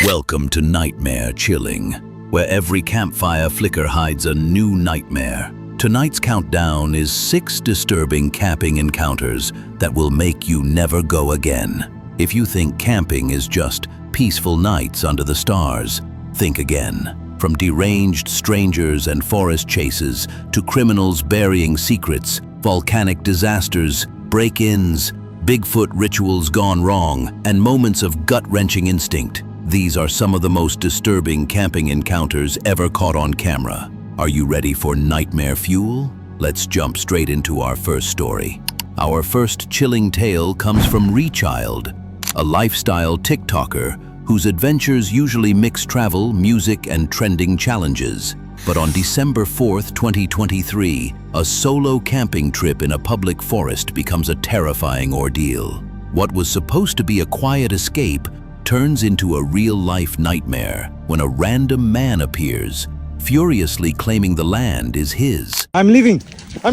Welcome to Nightmare Chilling, where every campfire flicker hides a new nightmare. Tonight's countdown is 6 disturbing camping encounters that will make you never go again. If you think camping is just peaceful nights under the stars, think again. From deranged strangers and forest chases to criminals burying secrets, volcanic disasters, break-ins, Bigfoot rituals gone wrong, and moments of gut-wrenching instinct, these are some of the most disturbing camping encounters ever caught on camera. Are you ready for nightmare fuel? Let's jump straight into our first story. Our first chilling tale comes from Rechild, a lifestyle TikToker whose adventures usually mix travel, music, and trending challenges. But on December 4th, 2023, a solo camping trip in a public forest becomes a terrifying ordeal. What was supposed to be a quiet escape turns into a real-life nightmare when a random man appears, furiously claiming the land is his. I'm leaving! I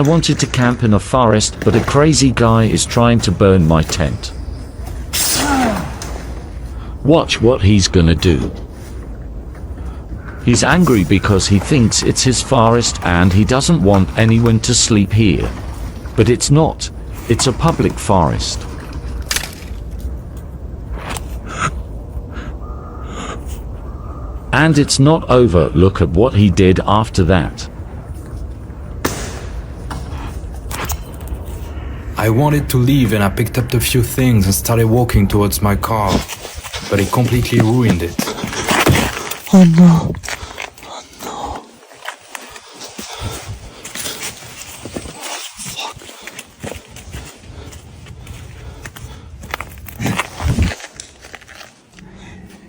wanted to camp in a forest, but a crazy guy is trying to burn my tent. Watch what he's gonna do. He's angry because he thinks it's his forest and he doesn't want anyone to sleep here. But it's not. It's a public forest. And it's not over. Look at what he did after that. I wanted to leave and I picked up a few things and started walking towards my car, but he completely ruined it. Oh no. Oh no.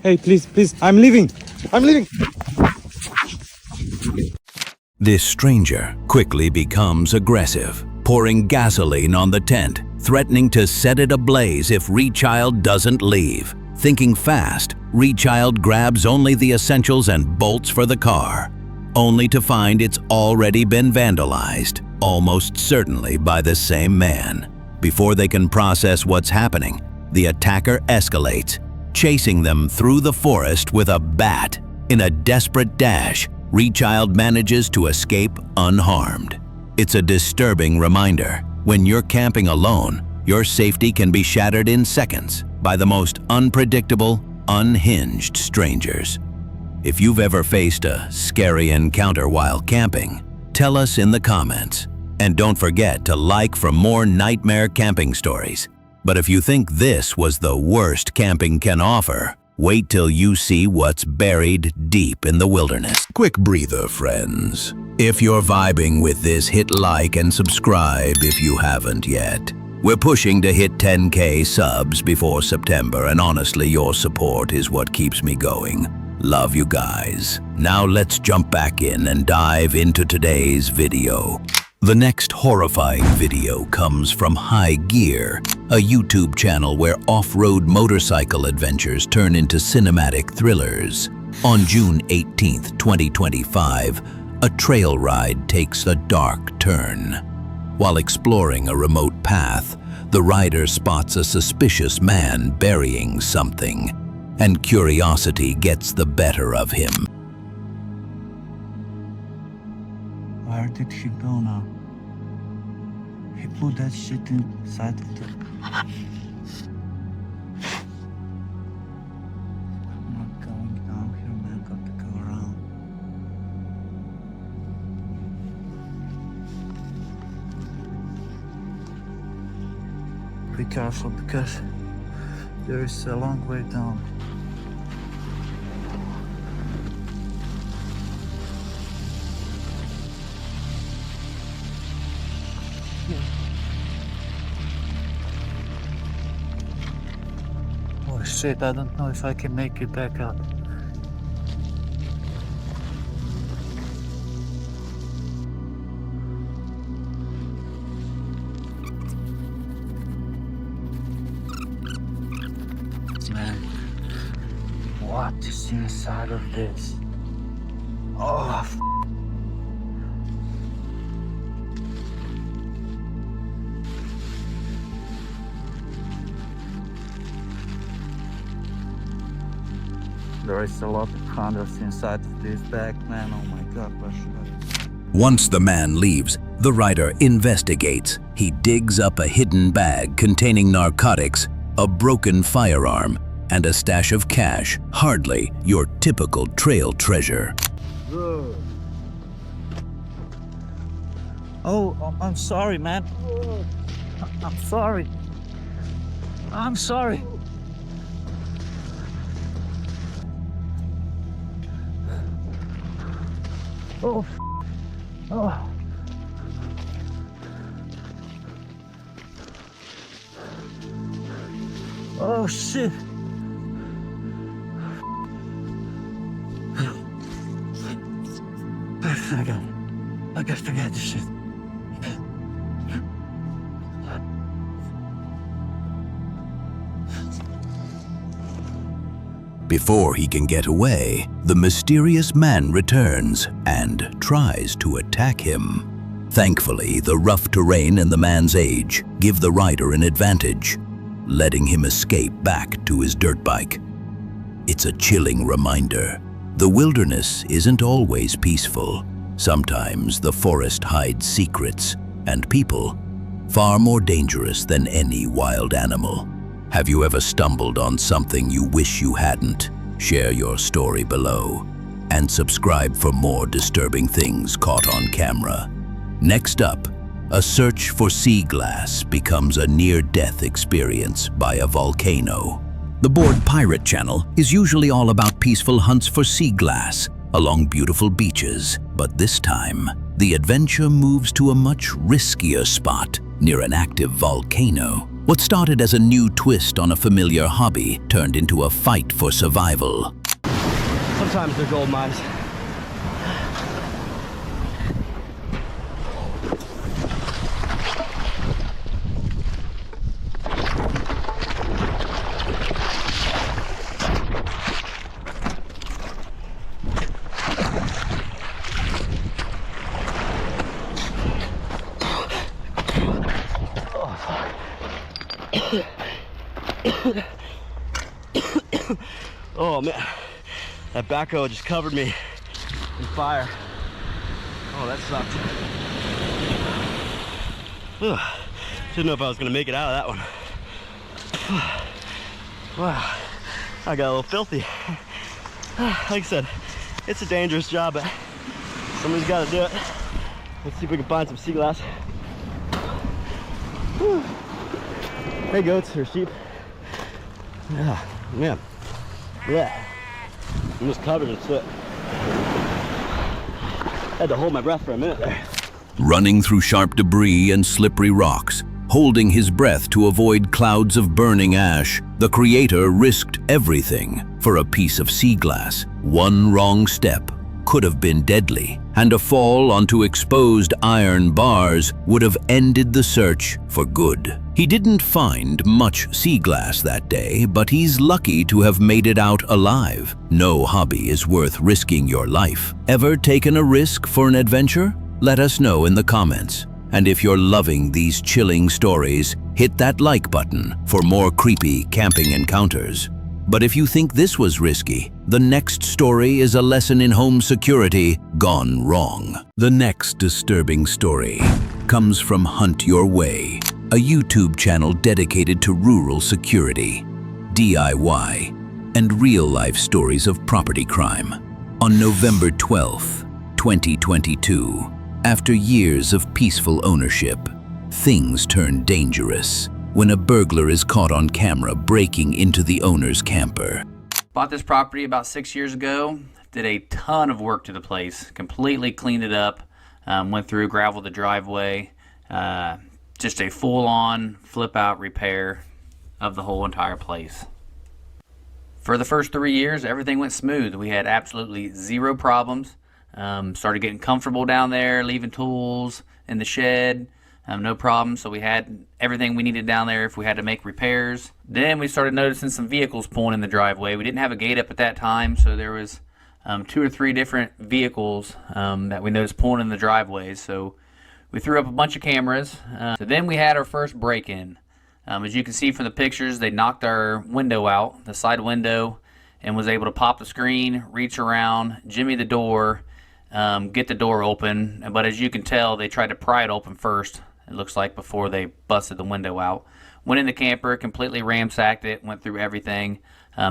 Hey, please, I'm leaving. This stranger quickly becomes aggressive, pouring gasoline on the tent, threatening to set it ablaze if Rechild doesn't leave. Thinking fast, Rechild grabs only the essentials and bolts for the car, only to find it's already been vandalized, almost certainly by the same man. Before they can process what's happening, the attacker escalates, chasing them through the forest with a bat. In a desperate dash, Rechild manages to escape unharmed. It's a disturbing reminder. When you're camping alone, your safety can be shattered in seconds by the most unpredictable, unhinged strangers. If you've ever faced a scary encounter while camping, tell us in the comments. And don't forget to like for more nightmare camping stories. But if you think this was the worst camping can offer, wait till you see what's buried deep in the wilderness. Quick breather, friends. If you're vibing with this, hit like and subscribe if you haven't yet. We're pushing to hit 10K subs before September, and honestly, your support is what keeps me going. Love you guys. Now let's jump back in and dive into today's video. The next horrifying video comes from High Gear, a YouTube channel where off-road motorcycle adventures turn into cinematic thrillers. On June 18th, 2025, a trail ride takes a dark turn. While exploring a remote path, the rider spots a suspicious man burying something, and curiosity gets the better of him. Where did he go now? He put that shit inside of the... I'm not going down here, man. Got to go around. Be careful because there is a long way down. Oh shit, I don't know if I can make it back up. Man, what is inside of this? Oh, There is a lot of hunters inside this bag, man. Oh my god, where should I? Once the man leaves, the writer investigates. He digs up a hidden bag containing narcotics, a broken firearm, and a stash of cash, hardly your typical trail treasure. Oh, I'm sorry, man. I'm sorry. I'm sorry. Oh. Oh. Oh shit. I gotta forget this shit. Before he can get away, the mysterious man returns and tries to attack him. Thankfully, the rough terrain and the man's age give the rider an advantage, letting him escape back to his dirt bike. It's a chilling reminder. The wilderness isn't always peaceful. Sometimes the forest hides secrets and people far more dangerous than any wild animal. Have you ever stumbled on something you wish you hadn't? Share your story below and subscribe for more disturbing things caught on camera. Next up, a search for sea glass becomes a near-death experience by a volcano. The Bored Pirate channel is usually all about peaceful hunts for sea glass along beautiful beaches, but this time, the adventure moves to a much riskier spot near an active volcano. What started as a new twist on a familiar hobby turned into a fight for survival. Sometimes they're gold mines. Oh man, that backhoe just covered me in fire. Oh, that sucked. Didn't know if I was gonna make it out of that one. Wow, I got a little filthy. Like I said, it's a dangerous job, but somebody's got to do it. Let's see if we can find some sea glass. Hey goats or sheep. Yeah, man. Yeah. I'm just covered in soot. Had to hold my breath for a minute there. Running through sharp debris and slippery rocks, holding his breath to avoid clouds of burning ash, the creator risked everything for a piece of sea glass. One wrong step could have been deadly, and a fall onto exposed iron bars would have ended the search for good. He didn't find much sea glass that day, but he's lucky to have made it out alive. No hobby is worth risking your life. Ever taken a risk for an adventure? Let us know in the comments. And if you're loving these chilling stories, hit that like button for more creepy camping encounters. But if you think this was risky, the next story is a lesson in home security gone wrong. The next disturbing story comes from Hunt Your Way, a YouTube channel dedicated to rural security, DIY, and real-life stories of property crime. On November 12th, 2022, after years of peaceful ownership, things turn dangerous when a burglar is caught on camera breaking into the owner's camper. Bought this property about 6 years ago, did a ton of work to the place, completely cleaned it up, went through, graveled the driveway, just a full-on flip-out repair of the whole entire place. For the first 3 years, everything went smooth. We had absolutely zero problems. Started getting comfortable down there, leaving tools in the shed, no problem. So we had everything we needed down there if we had to make repairs. Then we started noticing some vehicles pulling in the driveway. We didn't have a gate up at that time, so there was 2 or 3 different vehicles that we noticed pulling in the driveways. So we threw up a bunch of cameras. So then we had our first break-in. As you can see from the pictures, they knocked our window out, the side window, and was able to pop the screen, reach around, jimmy the door, get the door open. But as you can tell, they tried to pry it open first, it looks like, before they busted the window out. Went in the camper, completely ransacked it, went through everything.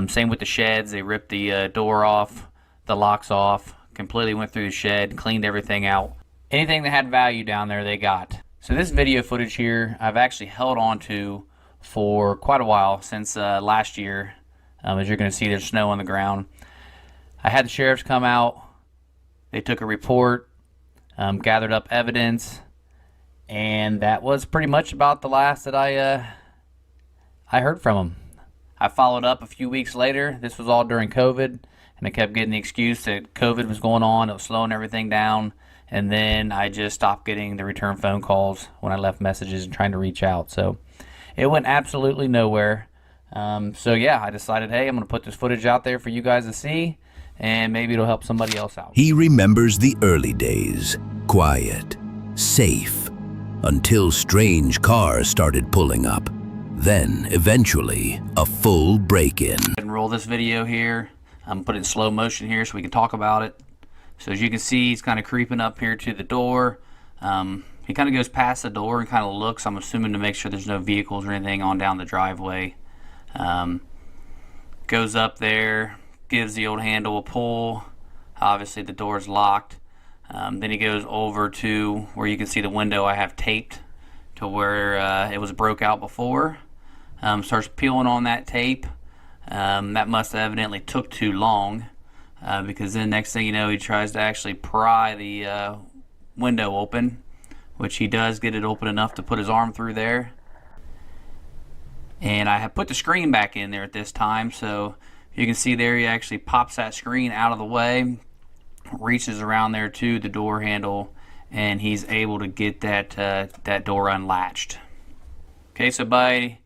Same with the sheds. They ripped the door off, the locks off, completely went through the shed, cleaned everything out. Anything that had value down there, they got. So this video footage here, I've actually held on to for quite a while, since last year. As you're going to see, there's snow on the ground. I had the sheriffs come out. They took a report, gathered up evidence, and that was pretty much about the last that I heard from them. I followed up a few weeks later. This was all during COVID, and I kept getting the excuse that COVID was going on. It was slowing everything down. And then I just stopped getting the return phone calls when I left messages and trying to reach out. So it went absolutely nowhere. So yeah, I decided, hey, I'm going to put this footage out there for you guys to see, and maybe it'll help somebody else out. He remembers the early days, quiet, safe, until strange cars started pulling up. Then, eventually, a full break-in. And roll this video here. I'm put it in slow motion here so we can talk about it. So as you can see, he's kind of creeping up here to the door. He kind of goes past the door and kind of looks, I'm assuming, to make sure there's no vehicles or anything on down the driveway. Goes up there, gives the old handle a pull. Obviously the door's locked. Then he goes over to where you can see the window I have taped to where it was broke out before. Starts peeling on that tape. That must have evidently took too long, because then next thing you know, he tries to actually pry the window open, which he does get it open enough to put his arm through there. And I have put the screen back in there at this time, so you can see there he actually pops that screen out of the way, reaches around there to the door handle, and he's able to get that door unlatched. Okay, so by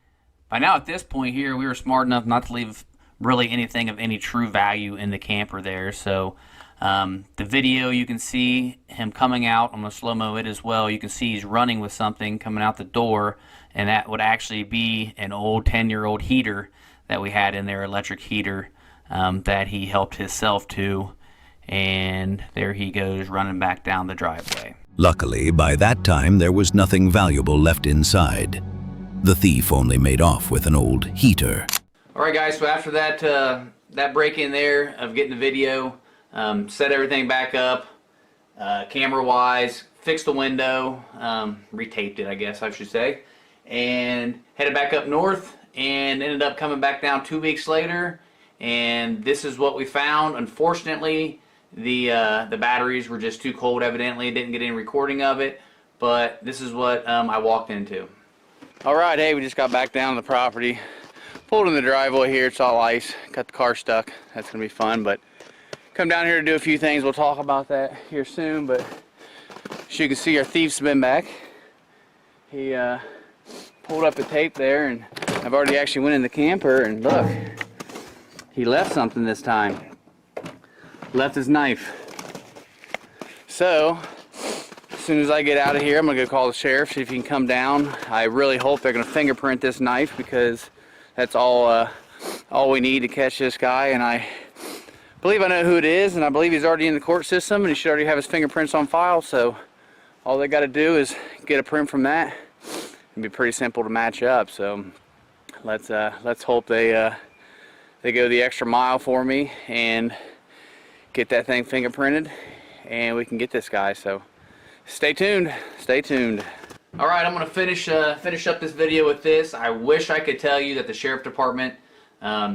now at this point here, we were smart enough not to leave really anything of any true value in the camper there. So the video, you can see him coming out. I'm going to slow-mo it as well. You can see he's running with something coming out the door, and that would actually be an old 10-year-old heater that we had in there, electric heater, that he helped himself to. And there he goes running back down the driveway. Luckily, by that time, there was nothing valuable left inside. The thief only made off with an old heater. All right, guys, so after that break in there of getting the video, set everything back up, camera-wise, fixed the window, retaped it, I guess I should say, and headed back up north, and ended up coming back down 2 weeks later, and this is what we found. Unfortunately, the batteries were just too cold, evidently. Didn't get any recording of it, but this is what I walked into. All right, hey, we just got back down to the property. Pulled in the driveway here, it's all ice. Got the car stuck. That's gonna be fun, but come down here to do a few things. We'll talk about that here soon, but as you can see, our thief's been back. He pulled up the tape there, and I've already actually went in the camper, and look, he left something this time. Left his knife. So, as soon as I get out of here, I'm gonna go call the sheriff, see if he can come down. I really hope they're gonna fingerprint this knife, because that's all we need to catch this guy. And I believe I know who it is, and I believe he's already in the court system, and he should already have his fingerprints on file. So all they got to do is get a print from that. It'd be pretty simple to match up. So let's hope they go the extra mile for me and get that thing fingerprinted, and we can get this guy. So stay tuned. Stay tuned. All right, I'm gonna finish up this video with this. I wish I could tell you that the sheriff department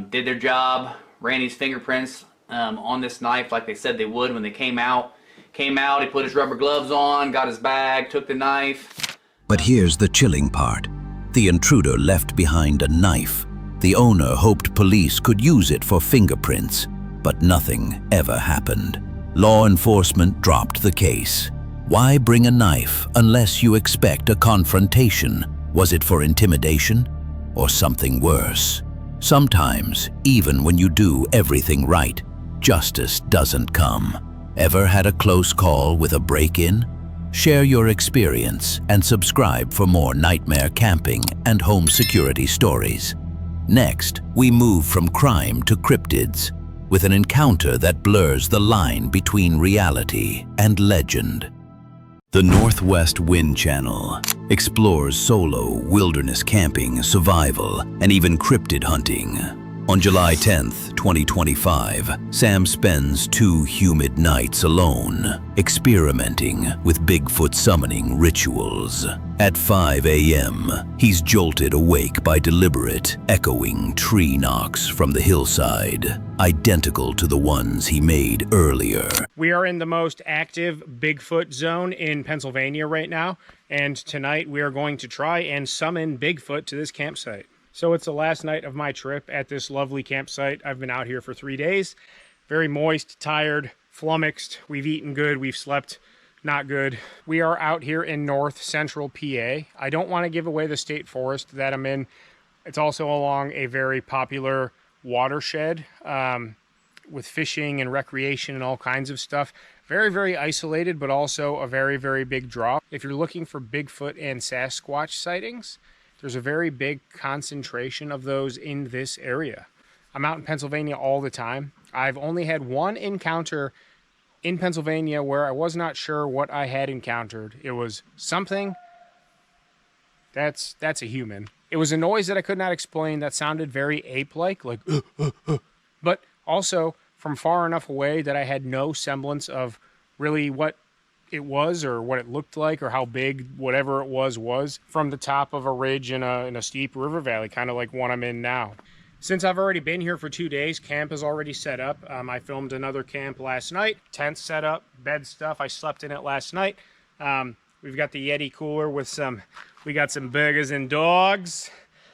did their job, ran his fingerprints on this knife like they said they would when they came out. He put his rubber gloves on, got his bag, took the knife. But here's the chilling part. The intruder left behind a knife. The owner hoped police could use it for fingerprints, but nothing ever happened. Law enforcement dropped the case. Why bring a knife unless you expect a confrontation? Was it for intimidation or something worse? Sometimes, even when you do everything right, justice doesn't come. Ever had a close call with a break-in? Share your experience and subscribe for more nightmare camping and home security stories. Next, we move from crime to cryptids, with an encounter that blurs the line between reality and legend. The Northwest Wind Channel explores solo wilderness camping, survival, and even cryptid hunting. On July 10th, 2025, Sam spends 2 humid nights alone, experimenting with Bigfoot summoning rituals. At 5 a.m., he's jolted awake by deliberate, echoing tree knocks from the hillside, identical to the ones he made earlier. We are in the most active Bigfoot zone in Pennsylvania right now, and tonight we are going to try and summon Bigfoot to this campsite. So it's the last night of my trip at this lovely campsite. I've been out here for 3 days. Very moist, tired, flummoxed. We've eaten good, we've slept not good. We are out here in north central PA. I don't want to give away the state forest that I'm in. It's also along a very popular watershed with fishing and recreation and all kinds of stuff. Very, very isolated, but also a very, very big draw. If you're looking for Bigfoot and Sasquatch sightings, there's a very big concentration of those in this area. I'm out in Pennsylvania all the time. I've only had one encounter in Pennsylvania where I was not sure what I had encountered. It was something that's a human. It was a noise that I could not explain that sounded very ape-like, like but also from far enough away that I had no semblance of really what it was or what it looked like or how big whatever it was from the top of a ridge in a steep river valley, kind of like one I'm in now. Since I've already been here for 2 days, camp is already set up. I filmed another camp last night, tent set up, bed stuff. I slept in it last night. We've got the Yeti cooler with we got some burgers and dogs.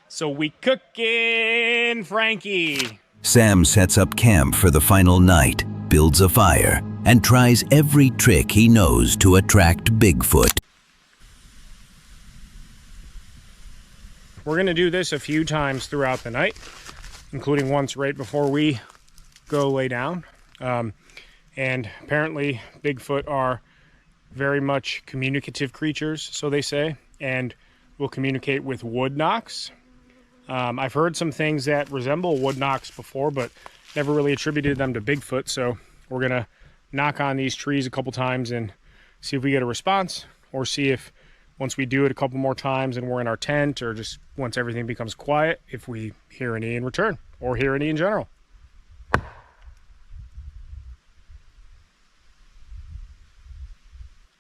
So we cooking, Frankie. Sam sets up camp for the final night, builds a fire, and tries every trick he knows to attract Bigfoot. We're going to do this a few times throughout the night, including once right before we go lay down. And apparently Bigfoot are very much communicative creatures, so they say, and will communicate with wood knocks. I've heard some things that resemble wood knocks before, but never really attributed them to Bigfoot, so we're going to knock on these trees a couple times and see if we get a response, or see if once we do it a couple more times and we're in our tent, or just once everything becomes quiet, if we hear any in return or hear any in general.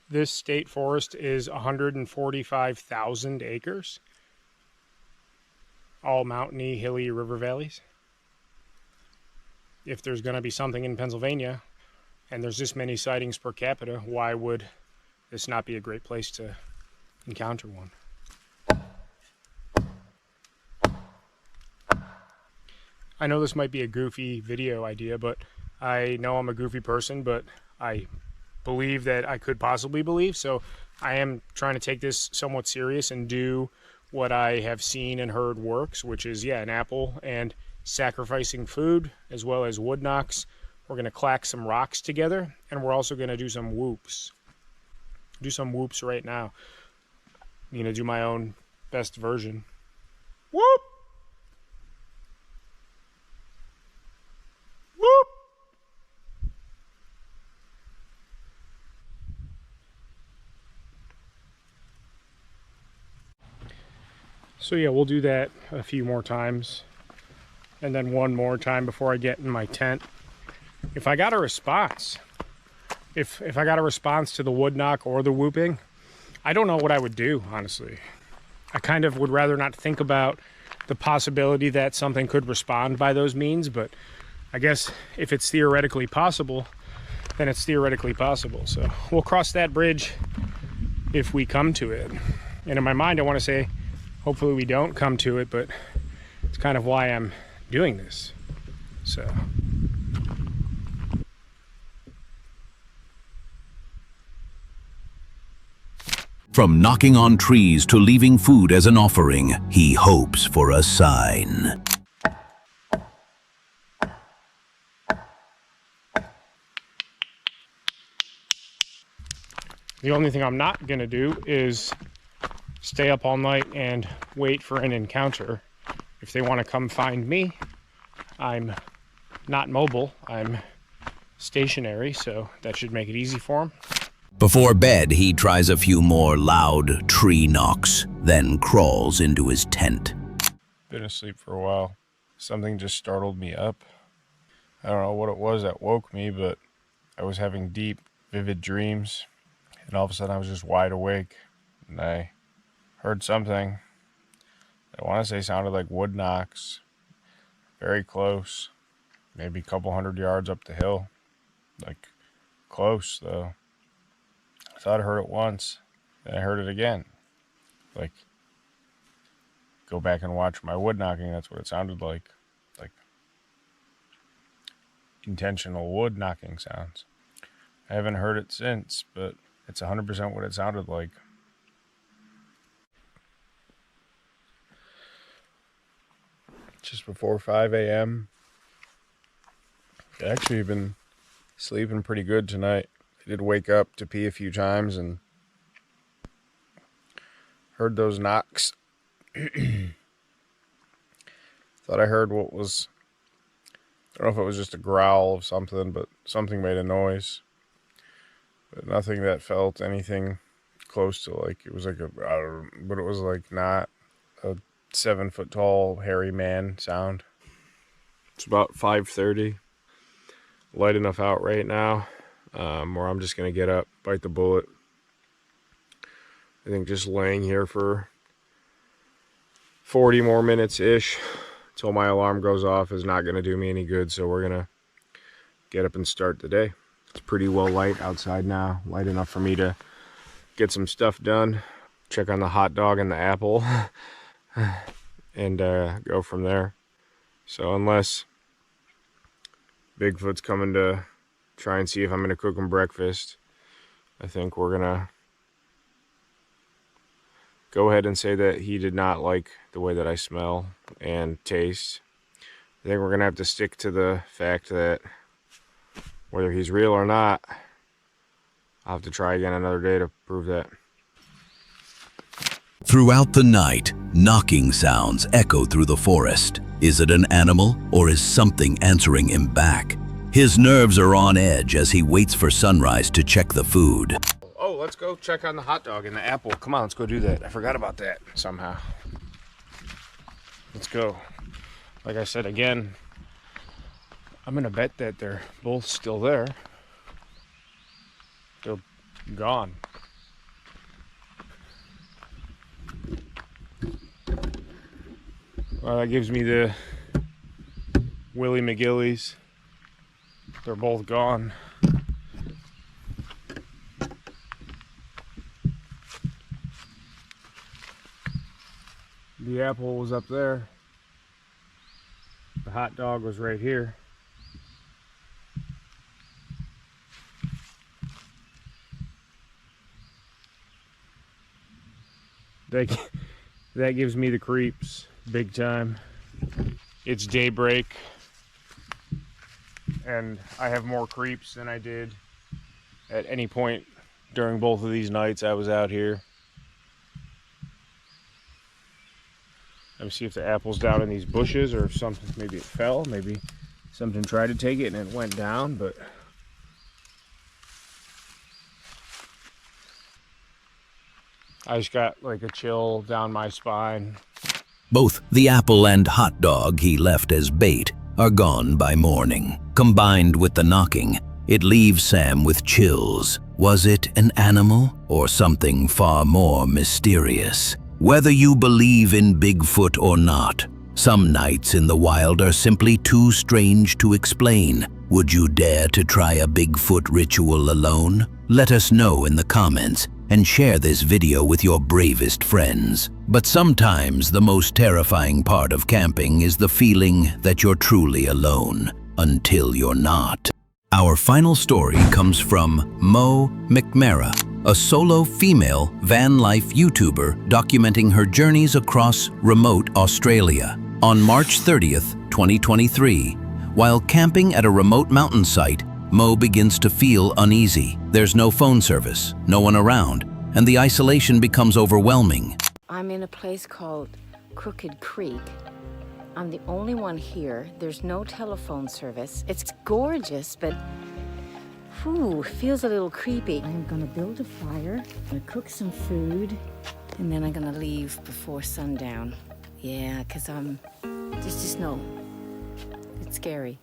This state forest is 145,000 acres, all mountainy, hilly river valleys. If there's going to be something in Pennsylvania and there's this many sightings per capita, why would this not be a great place to encounter one? I know this might be a goofy video idea, but I know I'm a goofy person, but I believe that I could possibly believe, so I am trying to take this somewhat serious and do what I have seen and heard works, which is, yeah, an apple and sacrificing food, as well as wood knocks. We're going to clack some rocks together, and we're also going to do some whoops. Do some whoops right now. I'm going to do my own best version. Whoop! Whoop! So yeah, we'll do that a few more times, and then one more time before I get in my tent. If I got a response, if I got a response to the wood knock or the whooping, I don't know what I would do, honestly. I kind of would rather not think about the possibility that something could respond by those means, but I guess if it's theoretically possible, then it's theoretically possible. So we'll cross that bridge if we come to it. And in my mind, I want to say, hopefully we don't come to it, but it's kind of why I'm doing this. So. From knocking on trees to leaving food as an offering, he hopes for a sign. The only thing I'm not going to do is stay up all night and wait for an encounter. If they want to come find me, I'm not mobile. I'm stationary, so that should make it easy for him. Before bed, he tries a few more loud tree knocks, then crawls into his tent. Been asleep for a while. Something just startled me up. I don't know what it was that woke me, but I was having deep, vivid dreams, and all of a sudden I was just wide awake, and I heard something I want to say sounded like wood knocks, very close, maybe a couple 100 yards up the hill, like close though. I thought I heard it once, then I heard it again. Like, go back and watch my wood knocking, that's what it sounded like intentional wood knocking sounds. I haven't heard it since, but it's 100% what it sounded like. Just before 5 a.m. I actually been sleeping pretty good tonight. I did wake up to pee a few times and heard those knocks. Thought I heard what was, I don't know if it was just a growl of something, but something made a noise. But nothing that felt anything close to like, it was like a, but it was like not a 7 foot tall hairy man sound. It's about 5:30. Light enough out right now where I'm just gonna get up, bite the bullet. I think just laying here for 40 more minutes ish until my alarm goes off is not gonna do me any good, so we're gonna get up and start the day. It's pretty well light outside now, light enough for me to get some stuff done, check on the hot dog and the apple, and go from there. So unless Bigfoot's coming to try and see if I'm gonna cook him breakfast, I think we're gonna go ahead and say that he did not like the way that I smell and taste. I think we're gonna have to stick to the fact that whether he's real or not, I'll have to try again another day to prove that. Throughout the night, knocking sounds echo through the forest. Is it an animal or is something answering him back? His nerves are on edge as he waits for sunrise to check the food. Oh, let's go check on the hot dog and the apple. Come on, let's go do that. I forgot about that somehow. Let's go. Like I said again, I'm gonna bet that they're both still there. They're gone. Well, that gives me the Willie McGillies. They're both gone. The apple was up there. The hot dog was right here. That gives me the creeps big time. It's daybreak and I have more creeps than I did at any point during both of these nights I was out here. Let me see if the apple's down in these bushes or if something, maybe it fell, maybe something tried to take it and it went down, but I just got like a chill down my spine. Both the apple and hot dog he left as bait are gone by morning. Combined with the knocking, it leaves Sam with chills. Was it an animal or something far more mysterious? Whether you believe in Bigfoot or not, some nights in the wild are simply too strange to explain. Would you dare to try a Bigfoot ritual alone? Let us know in the comments and share this video with your bravest friends. But sometimes the most terrifying part of camping is the feeling that you're truly alone, until you're not. Our final story comes from Mo McMara, a solo female van life YouTuber documenting her journeys across remote Australia. On March 30th, 2023, while camping at a remote mountain site, Mo begins to feel uneasy. There's no phone service, no one around, and the isolation becomes overwhelming. I'm in a place called Crooked Creek. I'm the only one here. There's no telephone service. It's gorgeous, but feels a little creepy. I'm gonna build a fire, I'm gonna cook some food, and then I'm gonna leave before sundown. Yeah, because there's just no, it's scary.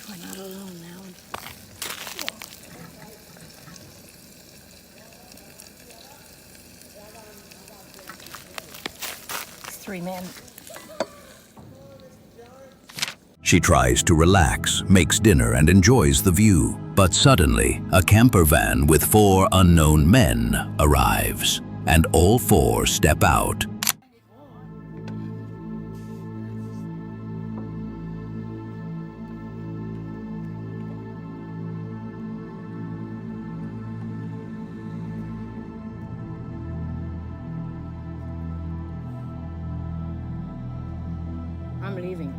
We're not alone now. It's 3 men. She tries to relax, makes dinner, and enjoys the view. But suddenly, a camper van with 4 unknown men arrives, and all 4 step out. I'm leaving.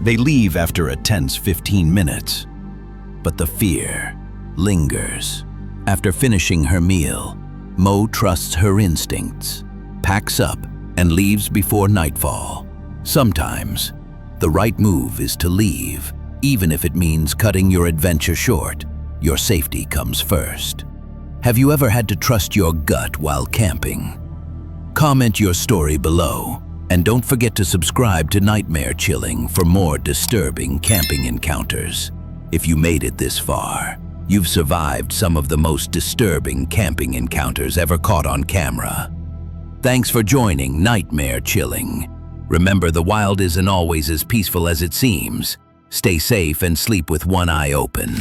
They leave after a tense 15 minutes, but the fear lingers. After finishing her meal, Mo trusts her instincts, packs up, and leaves before nightfall. Sometimes, the right move is to leave, even if it means cutting your adventure short. Your safety comes first. Have you ever had to trust your gut while camping? Comment your story below. And don't forget to subscribe to Nightmare Chilling for more disturbing camping encounters. If you made it this far, you've survived some of the most disturbing camping encounters ever caught on camera. Thanks for joining Nightmare Chilling. Remember, the wild isn't always as peaceful as it seems. Stay safe and sleep with one eye open.